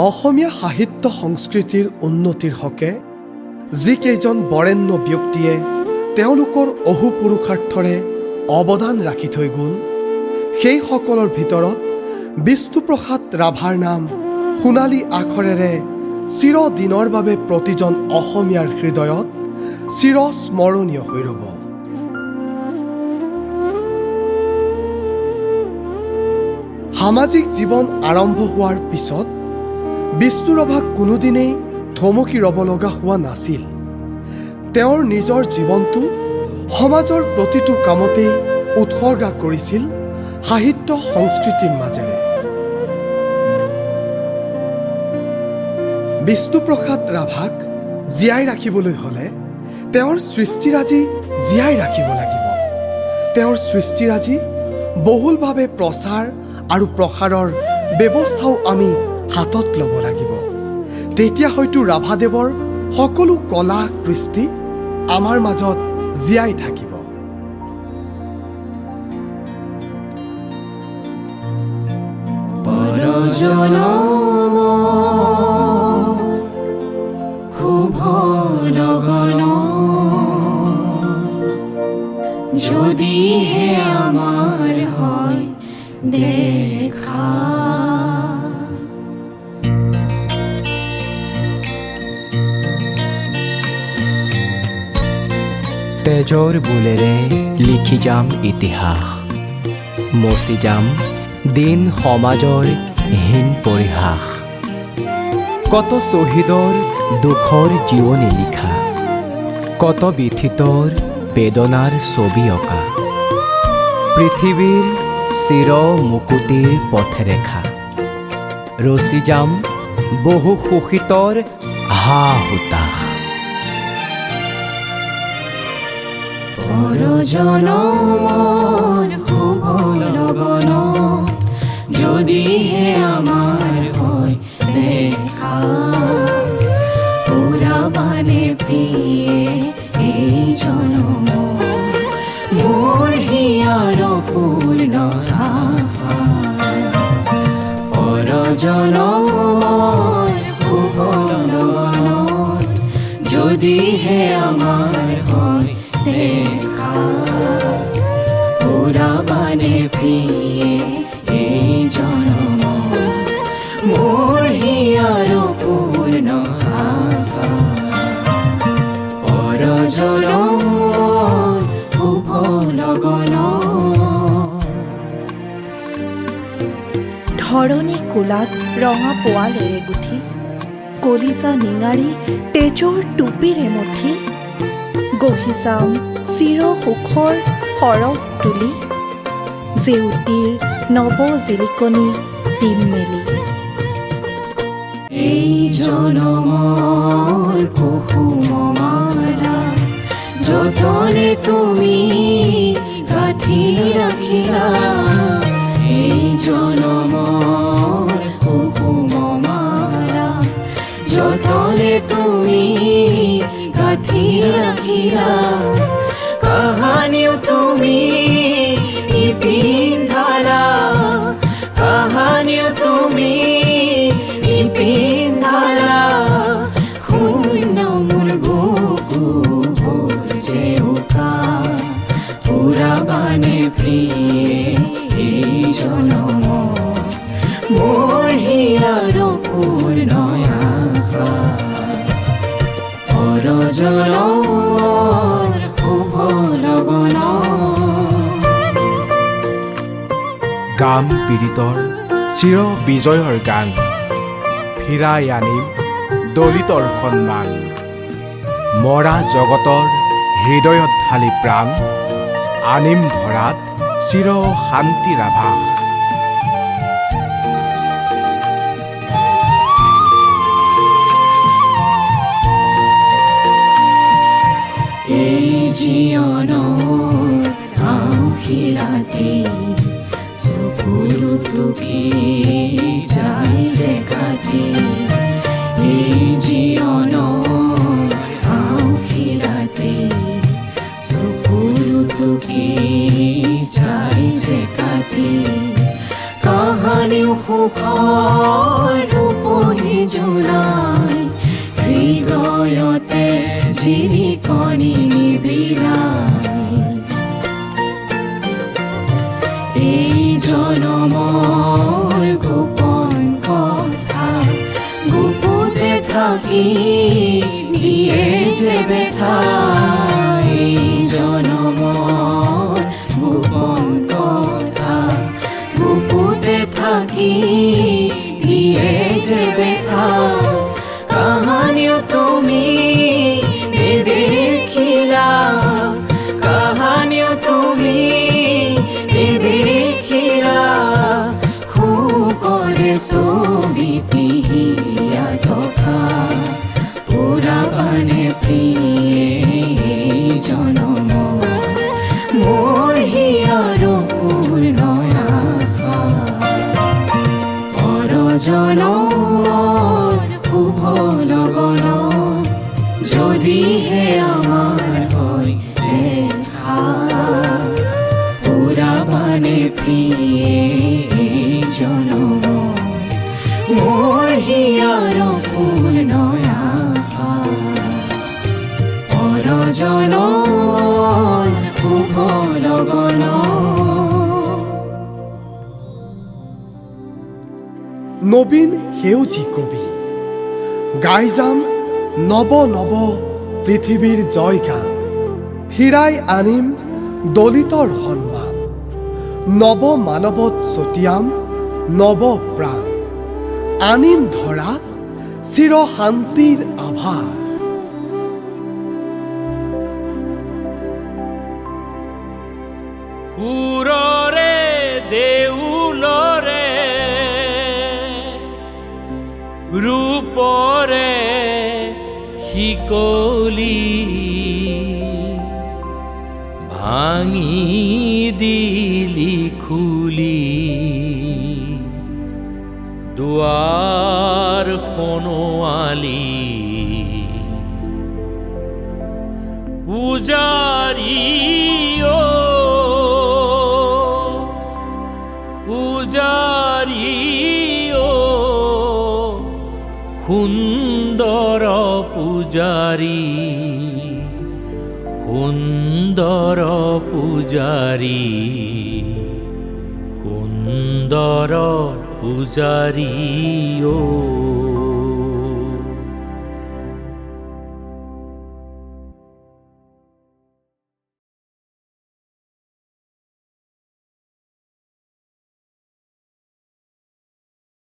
অসমীয়া সাহিত্য সংস্কৃতিৰ উন্নতিৰ হকে যিকেইজন বৰেণ্য ব্যক্তিয়ে তেওঁলোকৰ অহোপুৰুষাৰ্থৰে অৱদান ৰাখি থৈ গ'ল, সেইসকলৰ ভিতৰত বিষ্ণুপ্ৰসাদ ৰাভাৰ নাম সোণালী আখৰেৰে চিৰদিনৰ বাবে প্ৰতিজন অসমীয়াৰ হৃদয়ত চিৰস্মৰণীয় হৈ ৰ'ব। সামাজিক জীৱন আৰম্ভ হোৱাৰ পিছত বিষ্ণু ৰাভাক কোনোদিনেই থমকি ৰ'ব লগা হোৱা নাছিল। তেওঁৰ নিজৰ জীৱনটো সমাজৰ প্ৰতিটো কামতেই উৎসৰ্গা কৰিছিল সাহিত্য সংস্কৃতিৰ মাজেৰে। বিষ্ণুপ্ৰসাদ ৰাভাক জীয়াই ৰাখিবলৈ হ'লে তেওঁৰ সৃষ্টিৰাজি জীয়াই ৰাখিব লাগিব। তেওঁৰ সৃষ্টিৰাজি বহুলভাৱে প্ৰচাৰ আৰু প্ৰসাৰৰ ব্যৱস্থাও আমি হাতত ল'ব লাগিব। তেতিয়া হয়তো ৰাভাদেৱৰ সকলো কলা কৃষ্টি আমাৰ মাজত জীয়াই থাকিব। যদিহে আমাৰ হয় দেখা, তেজৰ বোলেৰে লিখি যাম ইতিহাস, মচি যাম দিন সমাজৰ হীন পৰিহাস। কত শ্বহীদৰ দুখৰ জীৱনী লিখা, কত বিথিতৰ বেদনাৰ ছবি অঁকা। পৃথিৱীৰ চিৰ মুকুতিৰ পথৰেখা, ৰচি যাম বহু শোষিতৰ হা হুতাশ। পৰজনমৰ শুভ লগনত যদিহে আমাৰ হয় দেখা, পুৰাবানে প্ৰিয়ে এই জনম মোৰ হিয়াৰ পূৰ্ণ আশা। পৰজনমৰ শুভ লগনত যদিহে আমাৰ হয় দেখা, পুৰাবানে প্ৰিয়ে এই জনম মোৰ হিয়াৰ পূৰ্ণ আশা। পৰজনমৰ শুভ লগনত ধৰণী কোলাত ৰঙা পোৱালেৰে গুঠি, কলিজা নিঙাৰি তেজৰ টুপিৰে মুঠি, গঢ়ি যাম চিৰ সুখৰ শৰৎ তুলি, জেউতিৰ নৱ জিলিকনি দিম মেলি। এই জনমৰ কুসুম মালা যতনে তুমি গাঁঠি ৰাখিলা, এই জনমৰ কুসুম মালা যতনে তুমি গাঁঠি ৰাখিলা। কাহানিও তুমি নিপিন্ধালা, কাহানিও তুমি নিপিন্ধালা। শূন্য মোৰ বুকু হ'ল জেউকা, পুৰাবানে প্ৰিয়ে এই জনম মোৰ হিয়াৰ পূৰ্ণ আশা। পৰজনমৰ শুভ লগনত গাম পীড়িতৰ চিৰ বিজয়ৰ গান, ফিৰাই আনিম দলিতৰ সন্মান। মৰা জগতৰ হৃদয়ত ঢালি প্ৰাণ, আনিম ধৰাত চিৰ শান্তিৰ আভাস। এই জীৱনৰ আউসী ৰাতি চকুলো টুকি যায় যে কাটি। এই জীৱনৰ আউসী ৰাতি চকুলো টুকি যায় যে কাটি। কাহানিও সুখৰ ৰূপ বহি জোনাই হৃদয়তে জিলিকনি নিবিলাই এই জনমৰ গোপন কথা গুপুতে থাকি দিয়ে যে ব্যথা এই জনমৰ গোপন কথা গুপুতে থাকি দিয়ে যে ব্যথা কাহানিও তুমি নেদেখিলা কাহানিও তুমি নেদেখিলা খুকৰে ছবি পিহিয়া থকা পুৰাবানে প্ৰিয়ে জনম মোৰ হিয়াৰ পূৰ্ণ আশা পৰজনৰ শুভ লগন যদিহে আমাৰ হয় দেখা পুৰাবানে প্ৰিয়ে জনম মোৰ হিয়াৰ পূৰ্ণ আশা পৰজনৰ শুভ লগন নবীন সেউজী কবি গাই যাম নৱ নৱ পৃথিৱীৰ জয় গান ফিৰাই আনিম দলিতৰ সন্মান নৱ মানৱত ছটিয়াম নৱ প্ৰাণ আনিম ধৰাত চিৰ শান্তিৰ আভাস সুৰৰে দেউলৰে ৰূপৰে শিকলি ভাঙি দিলি খুলি দুৱাৰ খনোৱালি পূজাৰী পূজাৰী সুন্দৰ পূজাৰী সুন্দৰ পূজাৰী সুন্দৰ পূজাৰী